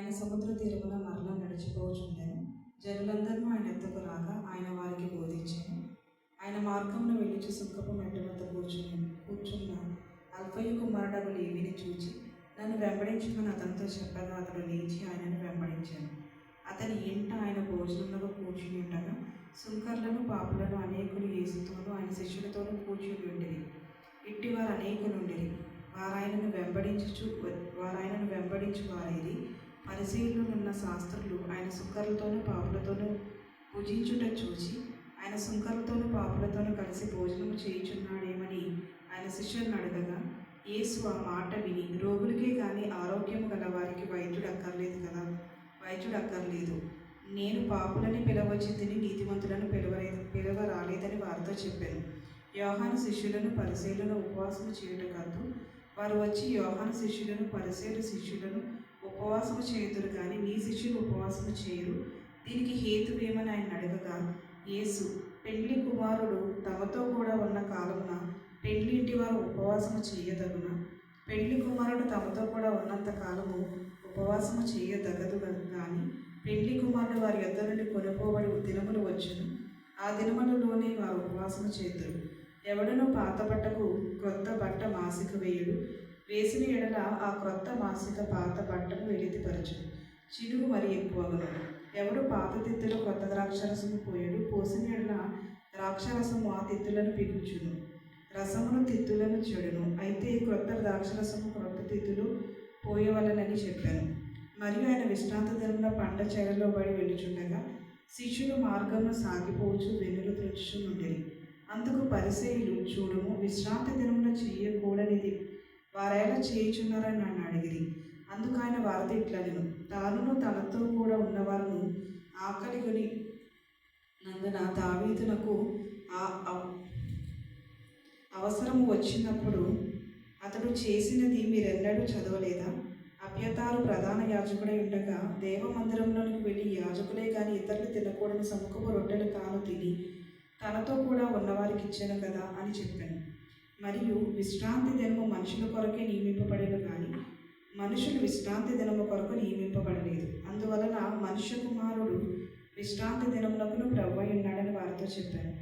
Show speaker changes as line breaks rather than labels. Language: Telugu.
ఆయన సముద్ర తీరమున మరలా నడిచిపోవచుండెను. జనులందరూ ఆయన ఎద్దకు రాగా ఆయన వారికి బోధించెను. ఆయన మార్గంలో వెళ్ళుచు సుంకపు మెట్ట వద్ద కూర్చున్న అల్ఫయి కుమారుడగు లేవిని చూచి నన్ను వెంబడించమని అతనితో చెప్పగా అతడు లేచి ఆయనను వెంబడించాను. అతని ఇంట ఆయన భోజనంలో కూర్చుని ఉండగా సుంకర్లను పాపులను అనేకులు యేసుతోనూ ఆయన శిష్యులతోనూ కూర్చుని ఉండేది. ఇట్టివారు అనేకులుండిరి. వారాయనను వెంబడించు వారేది పరిశీలనున్న శాస్త్రులు ఆయన సుంకర్లతోనూ పాపులతోనూ భుజించుట చూచి ఆయన సుంకర్లతోనూ పాపులతోనూ కలిసి భోజనం చేయుచున్నాడేమని ఆయన శిష్యులను అడగగా యేసు ఆ మాట విని రోగులకే కానీ ఆరోగ్యం గల వారికి వైద్యుడు అక్కర్లేదు, నేను పాపులని పిలవచ్చితిని, నీతిమంతులను పిలవ రాలేదని వారితో చెప్పాను. యోహాను శిష్యులను పరిశీలన ఉపవాసము చేయుట కాదు. వారు వచ్చి యోహాను శిష్యులను పరిశీలు శిష్యులను ఉపవాసము చేయుదురు కానీ నీ శిష్యులు ఉపవాసము చేయరు, దీనికి హేతువేమని ఆయన అడగగా యేసు పెండ్లి కుమారుడు తమతో కూడా ఉన్న కాలమున పెండ్లింటి వారు ఉపవాసము చేయదగున, పెండ్లి కుమారుడు తమతో కూడా ఉన్నంత కాలము ఉపవాసము చేయదగదు కానీ పెండ్లి కుమారుడు వారి యొద్ద నుండి కొనుపోబడి దినములు వచ్చును, ఆ దినములలోనే వారు ఉపవాసము చేతురు. ఎవడనూ పాత బట్టకు క్రొత్త బట్ట మాసిక వేయుడు, వేసిన ఎడల ఆ క్రొత్త మాసిక పాత బట్టను వెలితిపరచును, చినుగు మరి ఎక్కువగను. ఎవడు పాత తిత్తులో క్రొత్త ద్రాక్షరసము పోయడు, పోసిన ఎడల ద్రాక్షరసము ఆ తిత్తులను పిగుచును, రసమును తిత్తులను చెడును. అయితే క్రొత్త ద్రాక్షరసము క్రొత్త తిత్తులు పోయవలనని చెప్పాను. మరియు ఆయన విశ్రాంతి దినమున పంట చెరలో పడి వెళ్ళుచుండగా శిష్యులు మార్గంలో సాగిపోవచ్చు వెన్నులు త్రుచుచుండిరి. అందుకు పరిసయ్యులు చూడుము, విశ్రాంతి దినమున చేయకూడనిది వారెలా చేయుచున్నారని నన్ను అడిగిరి. అందుకు ఆయన వారితో ఇట్లనెను, తానును తనతో కూడా ఉన్నవారును ఆకలిగొని నందున దావీదునకు అవసరము వచ్చినప్పుడు అతడు చేసినది మీరెన్నడూ చదవలేదా? అబ్యాతారు ప్రధాన యాజకుడై ఉండగా దేవమందిరంలోనికి వెళ్ళి యాజకులే కానీ ఇతరులు తినకూడని సముఖపు రొట్టెలు తాను తిని తనతో కూడా ఉన్నవారికి ఇచ్చాను కదా అని చెప్పాను. మరియు విశ్రాంతి దినము మనుషుల కొరకే నియమింపబడేను కానీ మనుషులు విశ్రాంతి దినము కొరకు నియమింపబడలేదు. అందువలన మనుష్య కుమారుడు విశ్రాంతి దినమునకును ప్రభువై ఉన్నాడని వారితో చెప్పాను.